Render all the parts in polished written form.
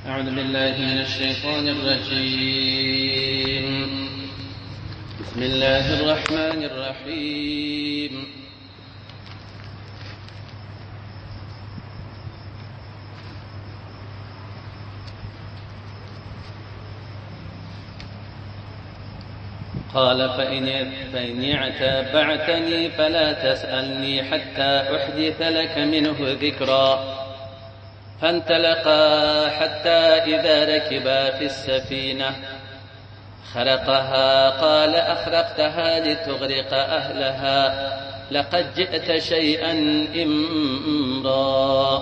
أعوذ بالله من الشيطان الرجيم. بسم الله الرحمن الرحيم. قال فإن اعتبعتني فلا تسألني حتى أحدث لك منه ذكرا. فانطلقا حتى إذا ركبا في السفينة خرقها قال أخرقتها لتغرق أهلها لقد جئت شيئا إمرا.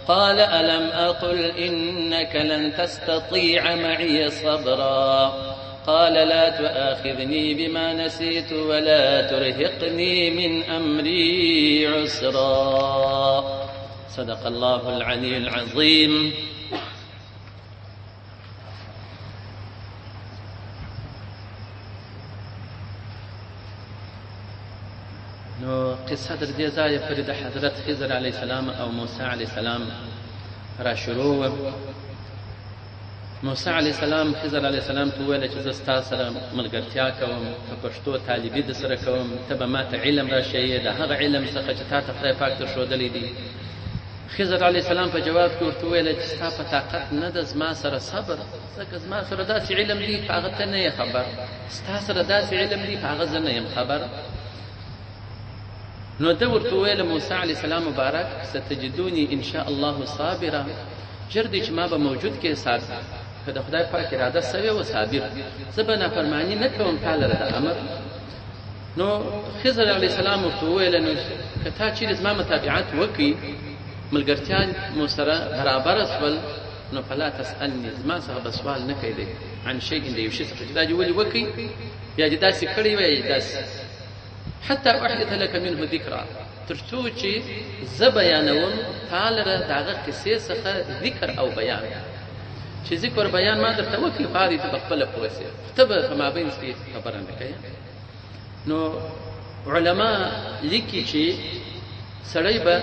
قال ألم أقل إنك لن تستطيع معي صبرا. قال لا تؤاخذني بما نسيت ولا ترهقني من أمري عسرا. صدق الله العلي العظيم. نو قصه در دې ځای پورې د حضرت خضر علیه السلام او موسی علیه السلام را شروع. موسی علیه السلام خضر علیه السلام ته وویل چې زه ستا سره ملګرتیا کوم، په پښتو طالبي در سره کوم، ته به ما ته علم راښیې د هغه علم څخه چې تا ته خدای پاک درښودلی دی. خضر علیه السلام په جواب کې ورته وویل چې ستا په طاقت نه ده زما سره صبر، ځکه زما سره داسې علم دی په هغه ته نه یې خبر، ستا سره داسې علم دی په هغه زه نه یم خبر. نو ده ورته وویل موسی علیه السلام مبارک ستجدوني ان شاء الله صابرا، ژر دی چې ما به موجود کې صابر، که د خدای پاک اراده سوې و صابر، زه به نافرماني نه کوم تا لره د امر. نو خضر علیه السلام ورته وویل نو که تا چیرې زما متابعت وکړي، ملګرتیا مو سره برابره شول، نو فلا تسألني، زما څخه به سوال نه کوې عن شیء د یو شي څخه چې دا دې ولې وکړي، یا دې داسې کړی وی یا داسې، حتی احدث لك منه ذکرا، تر څو چې زه بیانوم تا لره د هغه قصې څخه ذکر او بیان، چې ذکر بیان ما درته وکړي خو هغې ته به خپله پوه سې، ته به په مابین کې خبره نه کوې. نو علما لیکي چې سړی به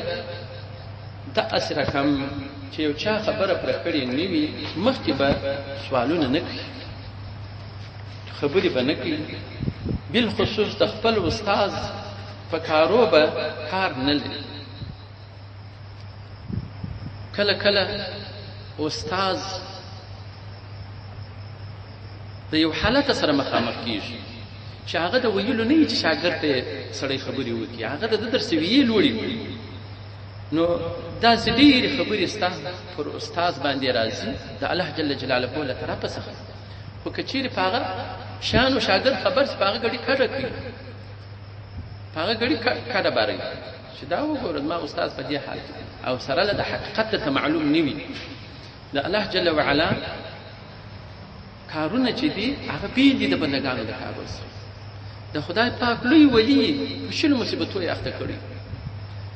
داسې رقم چې یو چا خبره پرې کړې نه وي مخکې به سوالونه نه کوي، خبرې به نه کوي، بالخصوص د خپل استاذ په کارو به کار نه لري. کله کله استاذ د یو حالت سره مخامخ کیږي چې هغه د ویلو نه وي چې شاګرد ته سړی خبرې وکړي، هغه د درس ویل وړي. نو داسې ډېرې خبرې ستا پر استاذ باندې راځي د الله جل جلاله له طرفه څخه، خو که چیرې په هغه شان و شاګرد خبر شي په هغه ګړي کډه کوي، په هغه ګړي کډه باروي چې دا وګوره زما استاذ په دې حال کې، او سره له د حقیقت ته معلوم نه وي. د الله جل وعلا کارونه چې دي هغه بېل دي د بندګانو د کارو سره. د خدای پاک لوی ولي په شلو مصیبتو یې اخته کړي،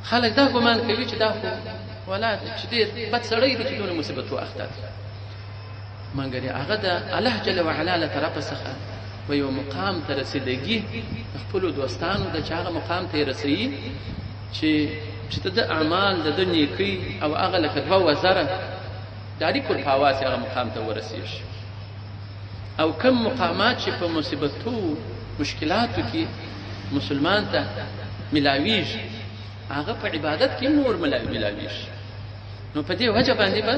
خلک دا ګمان کوي چې دا خو ولا چې ډېر بد سړی دی چې دونه مصیبتو اخته دی، مګر هغه د الله جل وعلا له طرفه څخه و یو مقام ته رسیدګي خپلو دوستانو د چې هغه مقام ته یې رسوي چې د اعمال د ده نیکۍ او هغه لکه 2000 د اړیکو په حواس هغه مقام ته ورسېږي. او کم مقامات چې په مصیبتو مشکلاتو کې مسلمان ته ملاویږي هغه په عبادت کې نور ملاویږي. نو په دې وجه باندې به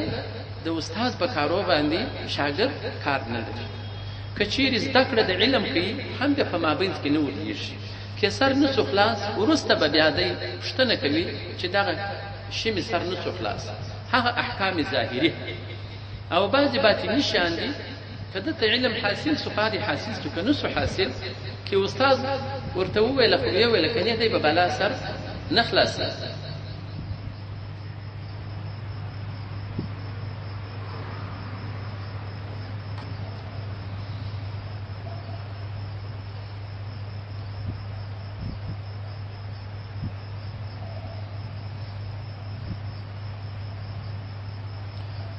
د استاد په کارو باندې شاګرد کار نه لري. که چیرې زده کړه د علم کوي هم بیا په مابین کې نه ورلېږي، که سر نه څو خلاص وروسته به بیا دی پوښتنه کوي چې دغه شی مې سر نه څو خلاص، هغه احکام ظاهري او بعضې باطني شیان دي. که دته علم حاصل سو پارې حاصل سو که نه سو حاصل، که استاد ورته وویله خو یې ویله که نه دی به بلا سر نه خلاصي.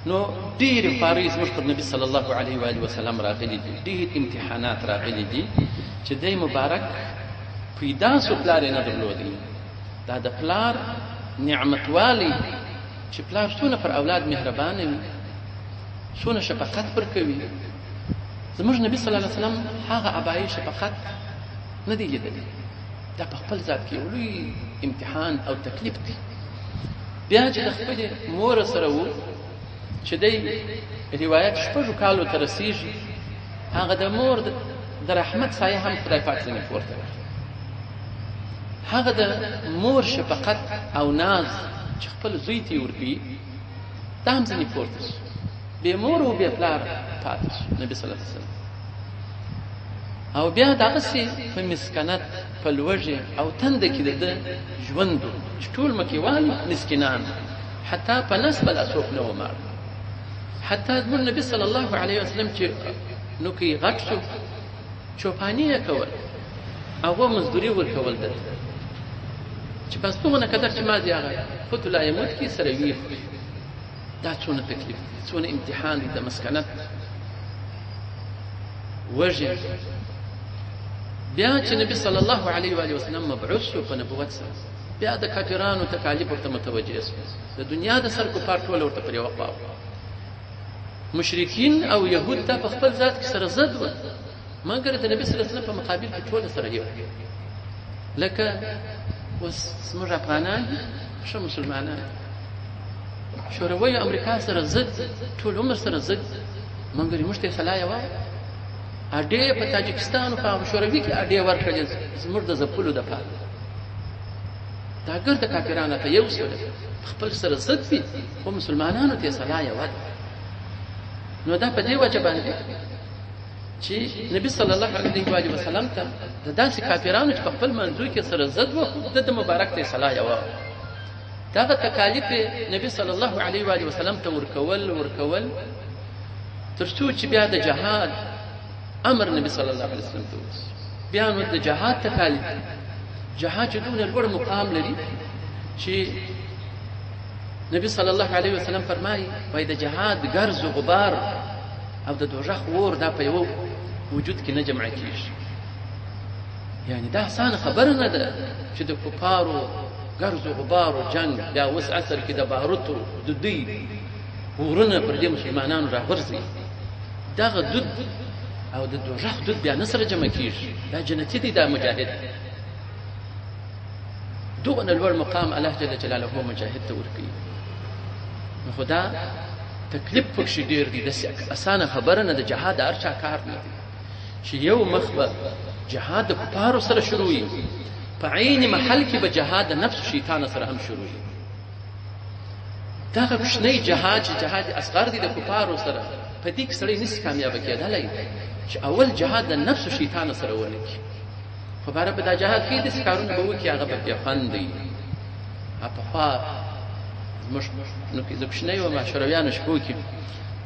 نو ډېر خوارۍ زموږ پر نبي صلی الله علیه و آله وسلم راغلي دي، ډېر امتحانات راغلي دي چې دی مبارک پیدا سو پلار یې نه درلودی. دا د پلار نعمت والی چې پلار څونه پر اولاد مهربانه وي، څونه شفقت پر کوي. زموږ نبی صلی الله علیه وسلم هغه ابایي شفقت نه دی لیدلی. دا په خپل ذات کې لوی امتحان او تکلیف دی. بیا چې د خپلې مور سره و چې دی روایت 6 کالو ته رسېږي، هغه د مور د رحمت سایه هم خدای پاک ځنې پورته کړه. هغه د مور شفقت او ناز چې خپل زوی ته یې ورکوي دا هم ځنې پورته شو. بې مور او بې پلار پاتې شو نبي صلی الله علیه وسلم. او بیا دغسې په مسکنت په لوږې او تنده کې د ده ژوند و چې ټول مکیوال مسکینان، حتی په نسبه لا څوک نه و ماړ. حتی زموږ نبي صلی الله علیه وسلم چې نوکۍ غټ شو چوپاني یې کول او مزدوري ورکول ده چې بس دغه قدر چې ما دې هغه فوت لا یموت کې سره وي. دا څونه تکلیف دی، څونه امتحان دی د مسکنت وجه. بیا چې نبی صلی الله علیه و وسلم مبعوث شو په نبوت سره، بیا د کافرانو تکالیف ورته متوجه شو. د دنیا د سر کوپار ټول ورته پر یوه خوا مشرکین او یهود دا په خپل ذات کې سره ضد وو، مګر د نبی صلی الله علیه وسلم په مقابل کې ټول سره یو. لکه اوس زموږ افغانان ښه مسلمانان شوروي امریکا سره ضد، ټول عمر سره ضد، مګر موږ ته سلا یوه اډې په تاجکستان او په شوروي کې اډې ورکړل زموږ د ځپلو دپاره. دا ګرد کافرانو ته یو سول خپل سره ضد وي، خو مسلمانانو ته سلا یوه ده. نو دا په دې وجه باندې چې نبی صلی الله علیه وسلم ته د داسې کافرانو چې په خپل منځو کې سره ضد وو د مبارک ته سلا یوه. دغه تکالیف نبی صلی الله علیه وسلم ته ورکول تر څو چې بیا د جهاد امر نبی صلی الله علیه وسلم ته وشي. بیا نو د جهاد تکالیف، جهاد چې دونه لوړ مقام لري چې نبی صلی الله علیه وسلم فرمایي وایي د جهاد ګرز و غبار او د دوزخ اور دا په یوه وجود کې نه جمع کېږي. یعنی دا اسانه خبره نه ده چې د کفارو ګرز و غبار و جنگ بیا اوس عصر کې د باروتو د دوی اورونه پر دې مسلمانانو راغورځي. دغه دود او د دوزخ دود بیا نه سره جمع کېږي. دا جنتي دی، دا مجاهد. دغه لوړ مقام الله جل جلاله مجاهد ته ورکوي. نو خو دا تکلیف پکښې ډېر دی، داسې اسانه خبره نه ده. جهاد د هر چا کار نه دی چې یو مخ به جهاد د کفارو سره شروع وي، په عین محل کې به جهاد د نفس شیطان سره هم شروع وي. دغه کوچنی جهاد چې جهاد اصغر دی د کفارو سره، په دې کې سړی نشي کامیابه کېدلی چې اول جهاد د نفس شیطان سره ولګي. خو باره په دا جهاد کې داسې کارونه به وکړي هغه به بیا خوند دی. پخوا زموږ د کوچنیو معاشرویانو شپو کې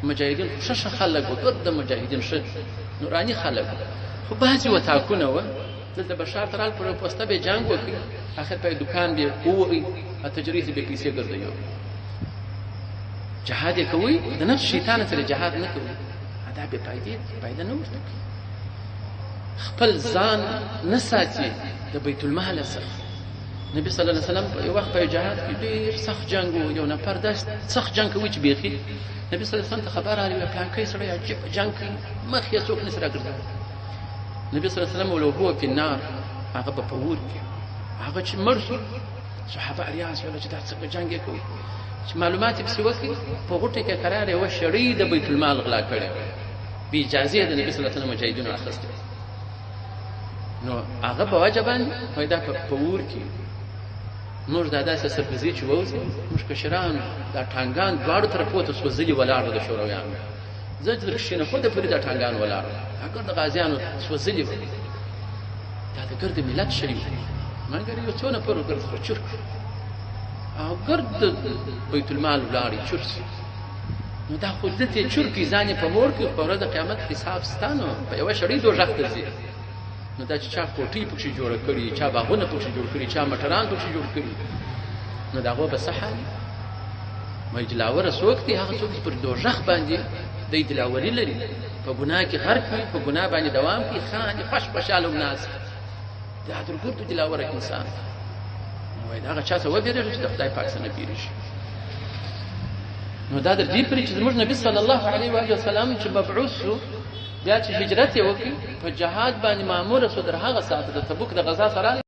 مجاهدین ښه خلک وو، ګرد د مجاهدین ښه نوراني خلک وو، خو بعضې وطاقونه وه دلته به شاته رال پر پوسته به جنګ وکړي، اخر په دکان به ووغي تجریز به پیسې ګرځوي. جهاد یې کوئ د نفس شیطان سره جهاد نه کوئ، دا بې فایده نه ورته کوي. خپل ځان نه ساتي د بیت المال څخه. نبی صلی الله علیه وسلم په یو وخت په جهاد کې ډېر سخت جنګ و، یو نفر داسې سخت جنګ کوي چې بیخي نبی صلی الله علیه وسلم ته خبر راغی پلانکی سړی عجیب جنګ کوي، مخ یې څوک نشي راګرځولی. نبی صلی الله علیه وسلم ولو هو فی النار، هغه به په اور کې هغه چې مړ شو صحابه اریاس ویل چې دا څنګه جنګ یې کوي، چې معلومات یې پسې وکړي په غوټه کې قرار یې وشړی د بیت المال غلا کړی بې اجازې د نبي صلی الله علیه وسلم مجاهدینو اخیستی. نو هغه په وجه باندې پیدا په اور کې موږ دا داسې سرپزي چې ووځي، موږ کشران دا ټانګان دواړو طرفو ته سوځلي ولاړ د شورویانو، زه چې درکښېنه خو د پورې دا ټانګان ولاړ هغه د غازیانو سوځلي وو. دا د ګرد ملت شوي مګر یو څو نفرو ګرد سره چرک او ګرد بیت المال ولاړې چرس. نو دا خو دلته چرکي ځان یې په مور کې په ورځ د قیامت حساب ستا نو په یوه شړۍ دوزخ ته ځي. نو دا چې چا کوټۍ پکښې جوړه کړي، چا باغونه پکښې جوړ کړي، چا مټران پکښې جوړ کړي، نو د هغو به څه حال وي؟ وایي دلاوره څوک دی؟ هغه څوک چې پر دوزخ باندې دی دلاوري لري، په ګناه کې غرق وي، په ګناه باندې دوام کوي، خاندي خوش خوشحاله ناست دا درګردو دلاوره انسان. نو وایي د هغه چا څه وبېرېږي چې د خدای پاک څه نه بېرېږي. نو دا د دې پرې چې زموږ نبی صلی الله علیه و آله وسلم چې مبعوث شو بیا چې هجرت یې وکړ په جهاد باندې مامور شو تر هغه ساعت د تبوک د غزا سره